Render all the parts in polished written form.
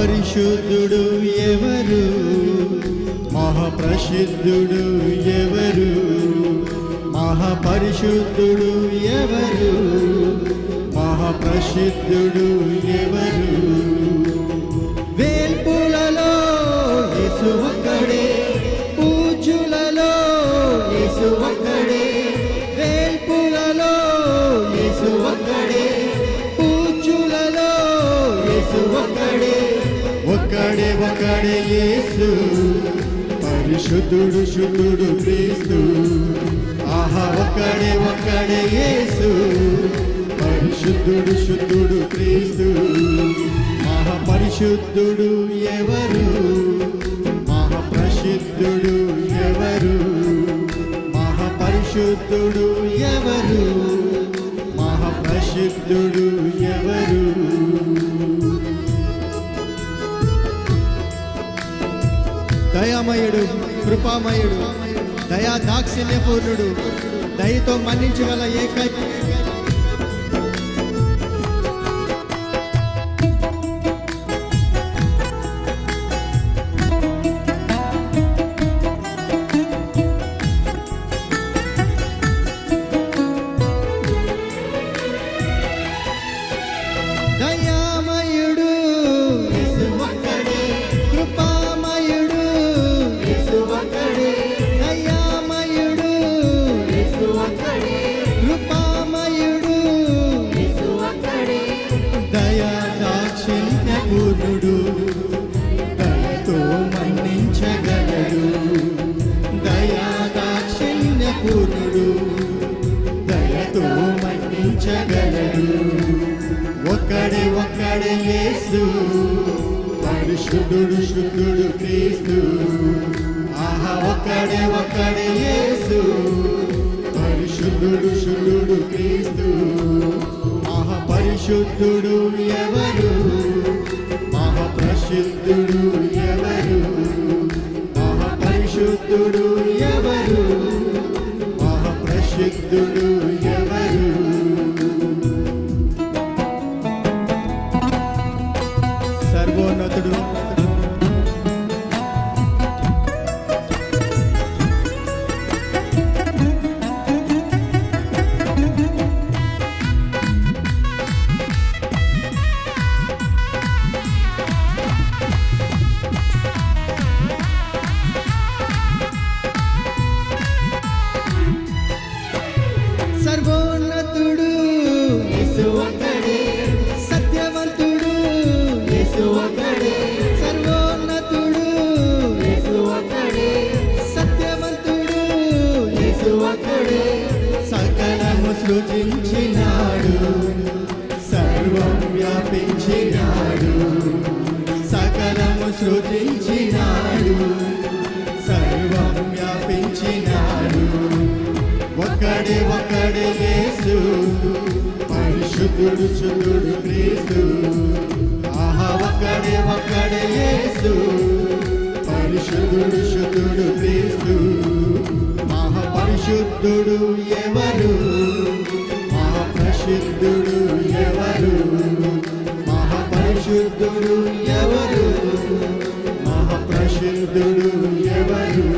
పరిశుద్ధుడు ఎవరు, మహాప్రసిద్ధుడు ఎవరు, మహాపరిశుద్ధుడు ఎవరు, మహాప్రసిద్ధుడు ఎవరు. వేల్పులలో యేసు ఒక్కడే, పూజులలో యేసు ఒక్కడే. వేల్పులలో యేసు ఒక్కడే, పూజులలో యేసు ఒక్కడే. ఒక్కడే ఒక్కడే యేసు, పరిశుద్ధుడు శుద్ధుడు క్రీస్తు. ఆహా ఒక్కడే ఒక్కడే యేసు, పరిశుద్ధుడు శుద్ధుడు క్రీస్తు. మహాపరిశుద్ధుడు ఎవరు, మహాప్రసిద్ధుడు ఎవరు, మహాపరిశుద్ధుడు ఎవరు, మహాప్రసిద్ధుడు ఎవరు. దయామయుడు, కృపామయుడు, దయా దాక్షిణ్యపూర్ణుడు, దయతో మన్నించగల ఏకైక పూర్ణుడు, దయతో మన్నించగలడు. దయా దాక్షిణ్య పూర్ణుడు, దయతో మన్నించగలడు. ఒక్కడే ఒక్కడే యేసు, పరిశుద్ధుడు శుద్ధుడు క్రీస్తు. ఆహా ఒక్కడే ఒక్కడే యేసు, పరిశుద్ధుడు శుద్ధుడు క్రీస్తు. మహాపరిశుద్ధుడు ఎవరు, మహాప్రసిద్ధుడు ఎవరు, మహాపరిశుద్ధుడు ఎవరు, మహాప్రసిద్ధుడు ఎవరు. సర్వోన్నతుడు, సర్వోన్నతుడు యేసు ఒక్కడే, సత్యవంతుడు యేసు ఒక్కడే. సర్వోన్నతుడు యేసు ఒక్కడే, సత్యవంతుడు యేసు ఒక్కడే. సకలము సృజించినాడు, సర్వం వ్యాపించినాడు. సకలము సృజించినాడు, సర్వం వ్యాపించినాడు. ఒక్కడే ఒక్కడే యేసు, పరిశుద్ధుడు శుద్ధుడు క్రీస్తు. ఆహా ఒక్కడే ఒక్కడే యేసు, పరిశుద్ధుడు శుద్ధుడు క్రీస్తు. మహాపరిశుద్ధుడు ఎవరు, మహాప్రసిద్ధుడు ఎవరు, మహాపరిశుద్ధుడు ఎవరు, మహాప్రసిద్ధుడు ఎవరు.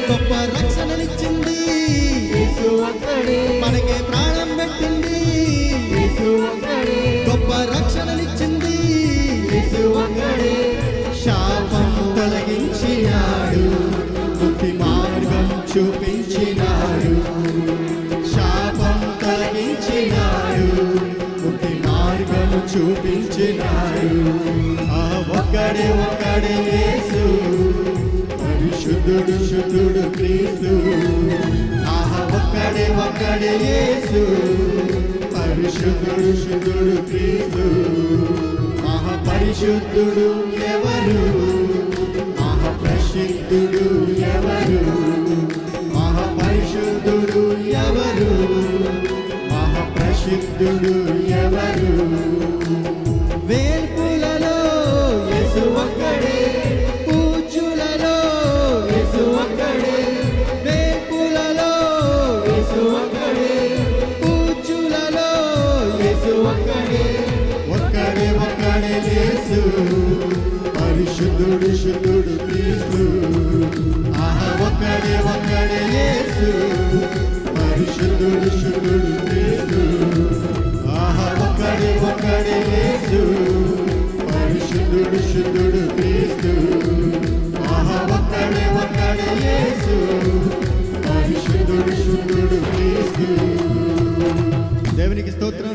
గొప్ప రక్షణనిచ్చింది మనకే ప్రాణం పెట్టింది. గొప్ప రక్షణనిచ్చింది, శాపం తొలగించినాడు, ముక్తి మార్గం చూపించినాడు. శాపం తొలగించినాడు, ముక్తి మార్గం చూపించినాడు. ఆ ఒక్కడే ఒక్కడే యేసు, పరిశుద్ధుడు శుద్ధుడు క్రీస్తు. ఆహా ఒక్కడే ఒక్కడే యేసు, పరిశుద్ధుడు శుద్ధుడు క్రీస్తు మహాపరిశుద్ధుడు ఎవరు మహాప్రసిద్ధుడు ఎవరు మహాపరిశుద్ధుడు ఎవరు మహాప్రసిద్ధుడు ఎవరు వేల్పులలో యేసు ఒక్కడే పూజులలో యేసు ఒక్కడే వేల్పులలో యేసు ఒక్కడే పూజులలో యేసు ఒక్కడే ఒక్కడే ఒక్కడే యేసు పరిశుద్ధుడు శుద్ధుడు క్రీస్తు ఒక్కడే ఒక్కడే యేసు పరిశుద్ధుడు శుద్ధుడు క్రీస్తు ఒక్కడే ఒక్కడే యేసు పరిశుద్ధుడు శుద్ధుడు